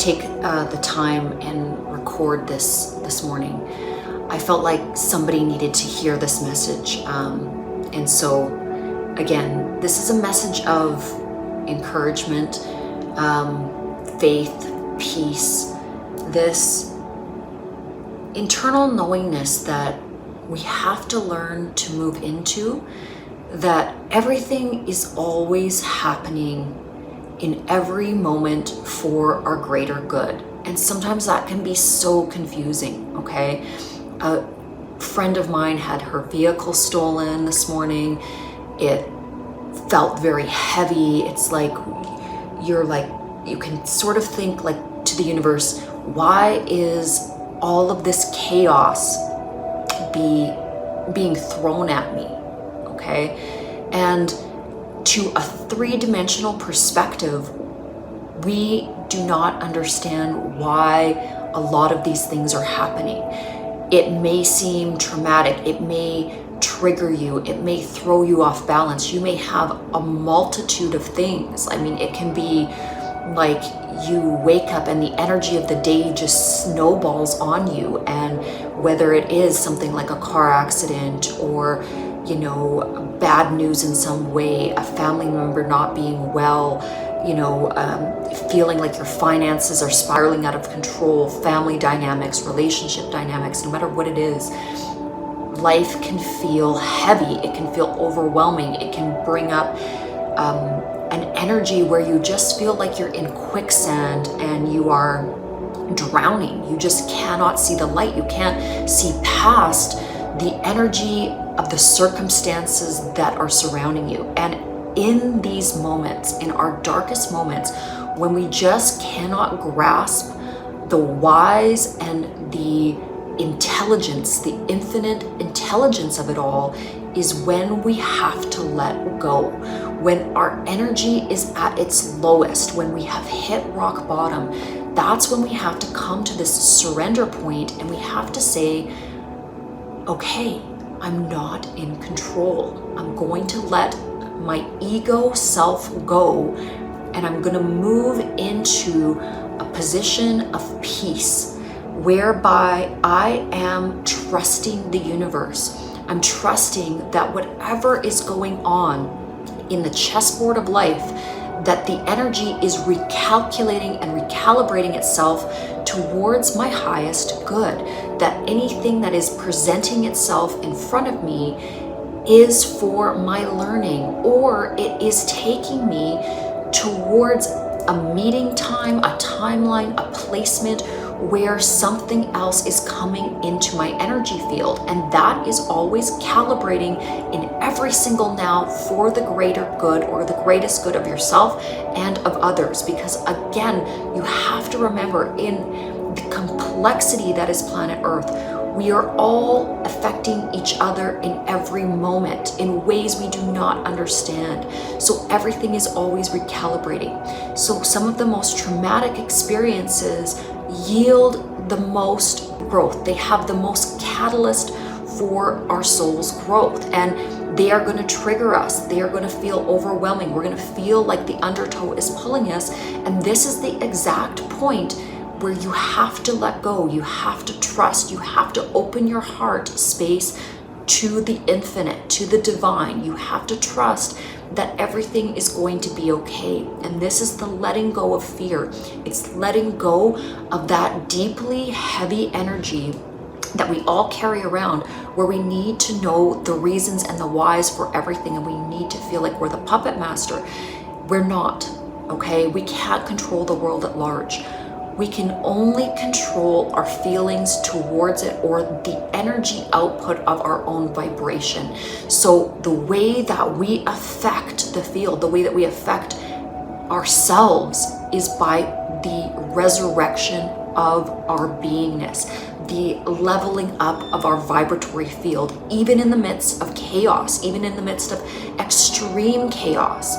take the time and record this morning. I felt like somebody needed to hear this message. And so, again, this is a message of encouragement, faith, peace, this internal knowingness that we have to learn to move into, that everything is always happening in every moment for our greater good. And sometimes that can be so confusing, okay? A friend of mine had her vehicle stolen this morning. It felt very heavy. It's like you can sort of think like to the universe, why is all of this chaos being thrown at me, okay? And to a three-dimensional perspective, we do not understand why a lot of these things are happening. It may seem traumatic, it may trigger you, it may throw you off balance. You may have a multitude of things. I mean, it can be like you wake up and the energy of the day just snowballs on you, and whether it is something like a car accident or, you know, bad news in some way, a family member not being well, you know, feeling like your finances are spiraling out of control, family dynamics, relationship dynamics, no matter what it is, life can feel heavy, it can feel overwhelming, it can bring up an energy where you just feel like you're in quicksand and you are drowning. You just cannot see the light. You can't see past the energy of the circumstances that are surrounding you. And in these moments, in our darkest moments, when we just cannot grasp the whys and the intelligence, the infinite intelligence of it all, is when we have to let go. When our energy is at its lowest, when we have hit rock bottom, that's when we have to come to this surrender point and we have to say, okay, I'm not in control. I'm going to let my ego self go, and I'm going to move into a position of peace whereby I am trusting the universe. I'm trusting that whatever is going on in the chessboard of life, that the energy is recalculating and recalibrating itself towards my highest good, that anything that is presenting itself in front of me is for my learning, or it is taking me towards a meeting time, a timeline, a placement where something else is coming into my energy field. And that is always calibrating in every single now for the greater good, or the greatest good of yourself and of others. Because again, you have to remember, in the complexity that is planet Earth, we are all affecting each other in every moment in ways we do not understand. So everything is always recalibrating. So some of the most traumatic experiences yield the most growth. They have the most catalyst for our soul's growth, and they are going to trigger us. They are going to feel overwhelming. We're going to feel like the undertow is pulling us, and this is the exact point where you have to let go. You have to trust. You have to open your heart space to the infinite, to the divine. You have to trust that everything is going to be okay. And this is the letting go of fear. It's letting go of that deeply heavy energy that we all carry around, where we need to know the reasons and the whys for everything, and we need to feel like we're the puppet master. We're not, okay? We can't control the world at large. We can only control our feelings towards it, or the energy output of our own vibration. So the way that we affect the field, the way that we affect ourselves, is by the resurrection of our beingness, the leveling up of our vibratory field, even in the midst of chaos, even in the midst of extreme chaos.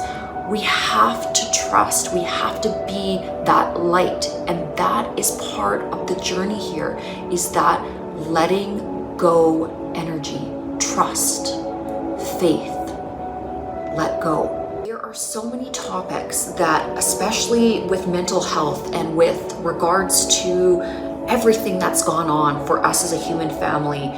We have to trust, we have to be that light. And that is part of the journey here, is that letting go energy, trust, faith, let go. There are so many topics that, especially with mental health and with regards to everything that's gone on for us as a human family,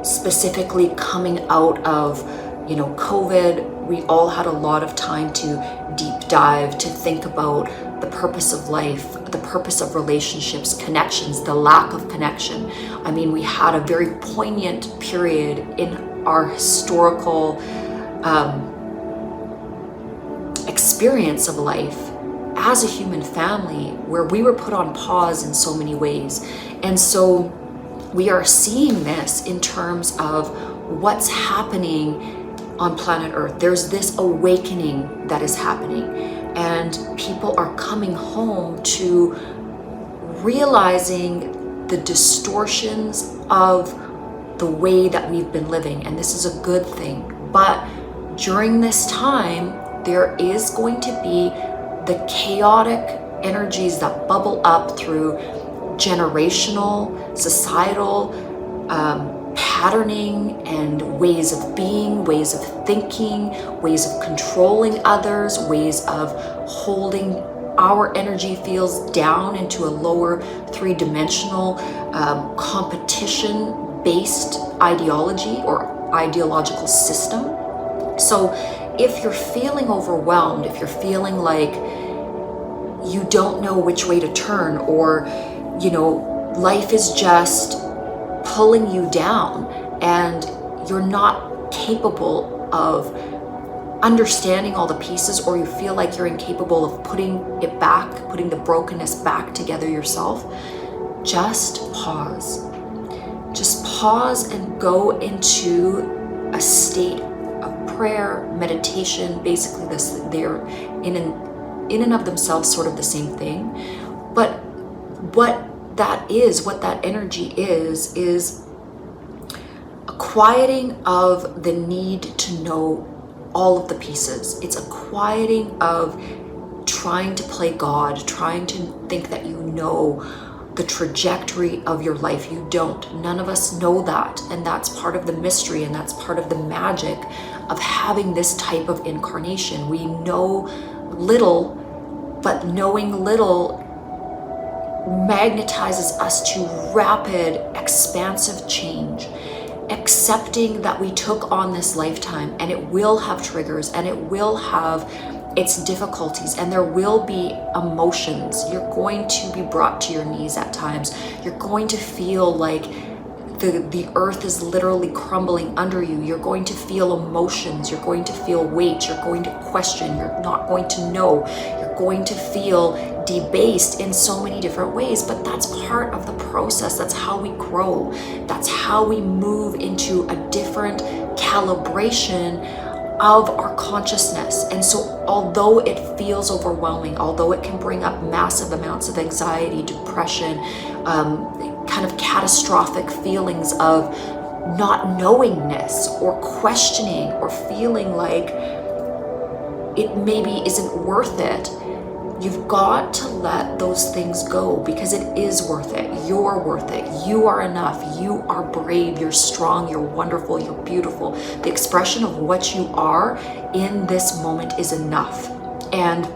specifically coming out of, COVID, we all had a lot of time to deep dive, to think about the purpose of life, the purpose of relationships, connections, the lack of connection. I mean, we had a very poignant period in our historical experience of life as a human family where we were put on pause in so many ways. And so we are seeing this in terms of what's happening on planet Earth. There's this awakening that is happening, and people are coming home to realizing the distortions of the way that we've been living, and this is a good thing. But during this time, there is going to be the chaotic energies that bubble up through generational, societal patterning and ways of being, ways of thinking, ways of controlling others, ways of holding our energy fields down into a lower three-dimensional competition-based ideology or ideological system. So if you're feeling overwhelmed, if you're feeling like you don't know which way to turn, or life is just pulling you down and you're not capable of understanding all the pieces, or you feel like you're incapable of putting the brokenness back together yourself, just pause. Just pause and go into a state of prayer, meditation. Basically, they're in and of themselves sort of the same thing. But what that energy is a quieting of the need to know all of the pieces. It's a quieting of trying to play God, trying to think that you know the trajectory of your life. You don't. None of us know that. And that's part of the mystery, and that's part of the magic of having this type of incarnation. We know little, but knowing little magnetizes us to rapid, expansive change. Accepting that we took on this lifetime, and it will have triggers, and it will have its difficulties, and there will be emotions. You're going to be brought to your knees at times. You're going to feel like the earth is literally crumbling under you. You're going to feel emotions. You're going to feel weight. You're going to question. You're not going to know. You're going to feel debased in so many different ways, but that's part of the process. That's how we grow. That's how we move into a different calibration of our consciousness. And so although it feels overwhelming, although it can bring up massive amounts of anxiety, depression, kind of catastrophic feelings of not knowingness or questioning or feeling like it maybe isn't worth it, you've got to let those things go, because it is worth it. You're worth it. You are enough. You are brave. You're strong. You're wonderful. You're beautiful. The expression of what you are in this moment is enough. And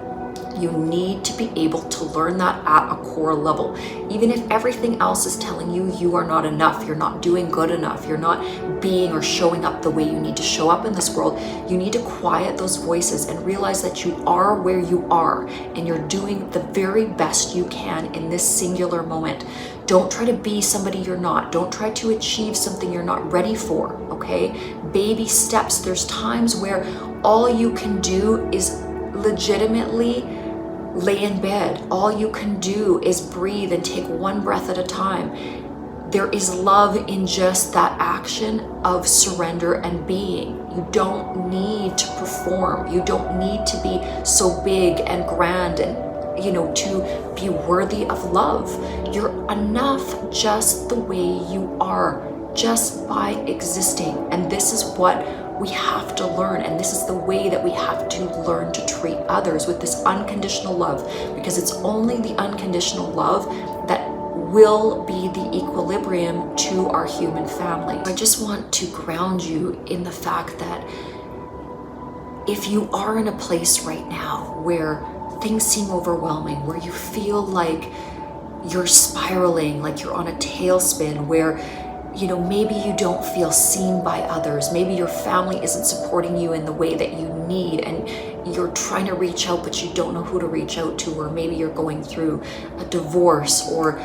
you need to be able to learn that at a core level. Even if everything else is telling you you are not enough, you're not doing good enough, you're not being or showing up the way you need to show up in this world, you need to quiet those voices and realize that you are where you are, and you're doing the very best you can in this singular moment. Don't try to be somebody you're not. Don't try to achieve something you're not ready for, okay? Baby steps. There's times where all you can do is legitimately lay in bed. All you can do is breathe and take one breath at a time. There is love in just that action of surrender and being. You don't need to perform. You don't need to be so big and grand and to be worthy of love. You're enough just the way you are, just by existing. And this is what we have to learn, and this is the way that we have to learn to treat others, with this unconditional love, because it's only the unconditional love that will be the equilibrium to our human family. I just want to ground you in the fact that if you are in a place right now where things seem overwhelming, where you feel like you're spiraling, like you're on a tailspin, where maybe you don't feel seen by others, maybe your family isn't supporting you in the way that you need, and you're trying to reach out but you don't know who to reach out to, or maybe you're going through a divorce, or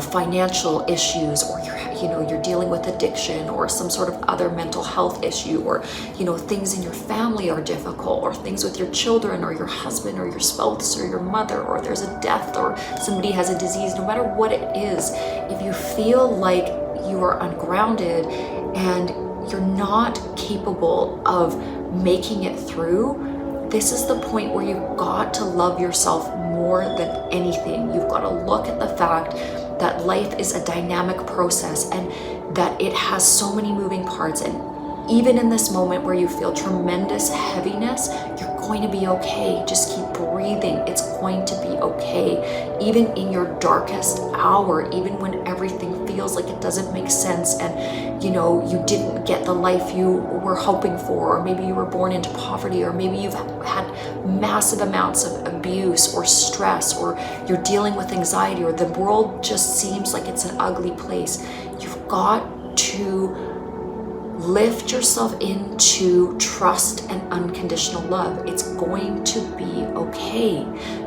financial issues, or you're dealing with addiction or some sort of other mental health issue, or things in your family are difficult, or things with your children or your husband or your spouse or your mother, or there's a death or somebody has a disease. No matter what it is, if you feel like you are ungrounded and you're not capable of making it through, this is the point where you've got to love yourself more than anything. You've got to look at the fact that life is a dynamic process and that it has so many moving parts. And even in this moment where you feel tremendous heaviness, you're going to be okay. Just keep breathing. It's going to be okay. Even in your darkest hour, even when everything feels like it doesn't make sense, and you didn't get the life you were hoping for, or maybe you were born into poverty, or maybe you've had massive amounts of abuse or stress, or you're dealing with anxiety, or the world just seems like it's an ugly place. You've got to lift yourself into trust and unconditional love. It's going to be okay.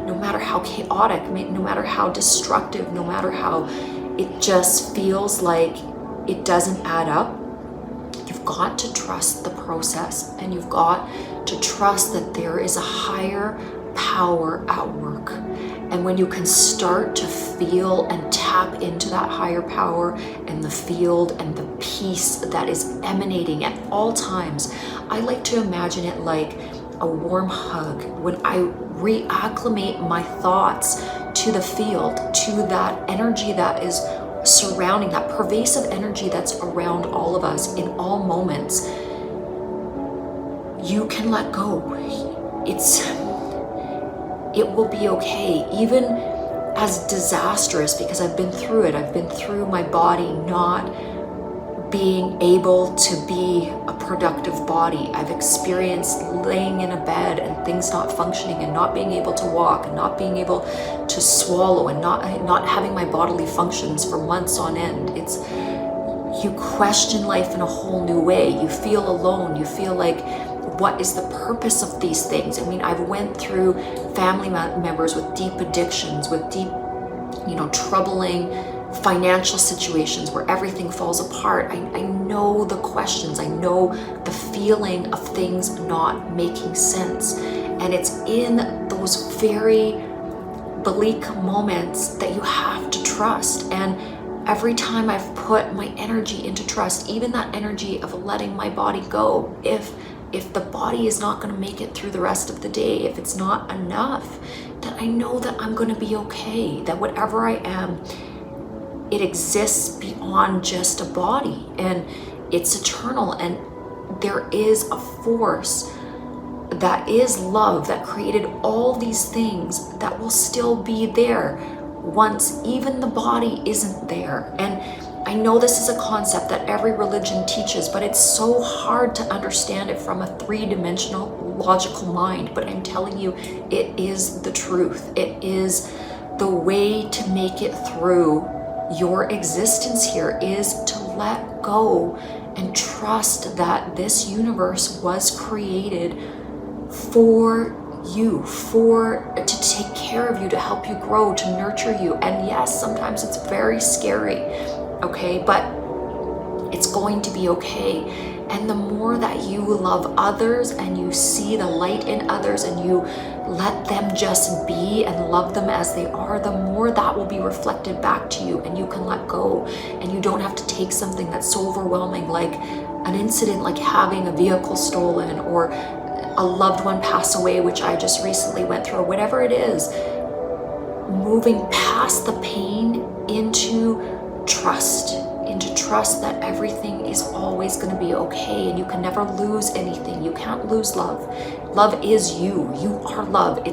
No matter how chaotic, no matter how destructive, no matter how it just feels like it doesn't add up, you've got to trust the process, and you've got to trust that there is a higher power at work. And when you can start to feel and tap into that higher power and the field and the peace that is emanating at all times, I like to imagine it like a warm hug. When I reacclimate my thoughts to the field, to that energy that is surrounding, that pervasive energy that's around all of us in all moments, you can let go. It will be okay, even as disastrous, because I've been through it. I've been through my body not being able to be a productive body. I've experienced laying in a bed and things not functioning, and not being able to walk, and not being able to swallow, and not having my bodily functions for months on end. You question life in a whole new way. You feel alone. You feel like, what is the purpose of these things? I mean, I've went through family members with deep addictions, with deep, troubling financial situations where everything falls apart. I know the questions. I know the feeling of things not making sense. And it's in those very bleak moments that you have to trust. And every time I've put my energy into trust, even that energy of letting my body go, if the body is not going to make it through the rest of the day, if it's not enough, then I know that I'm going to be okay, that whatever I am, it exists beyond just a body, and it's eternal, and there is a force that is love that created all these things that will still be there once even the body isn't there. And I know this is a concept that every religion teaches, but it's so hard to understand it from a three-dimensional logical mind. But I'm telling you, it is the truth. It is the way to make it through your existence here, is to let go and trust that this universe was created for you, to take care of you, to help you grow, to nurture you. And yes, sometimes it's very scary, okay, but it's going to be okay. And the more that you love others and you see the light in others and you let them just be and love them as they are, the more that will be reflected back to you, and you can let go. And you don't have to take something that's so overwhelming, like an incident like having a vehicle stolen, or a loved one pass away, which I just recently went through, or whatever it is. Moving past the pain into trust that everything is always going to be okay, and you can never lose anything. You can't lose love. Love is you. You are love.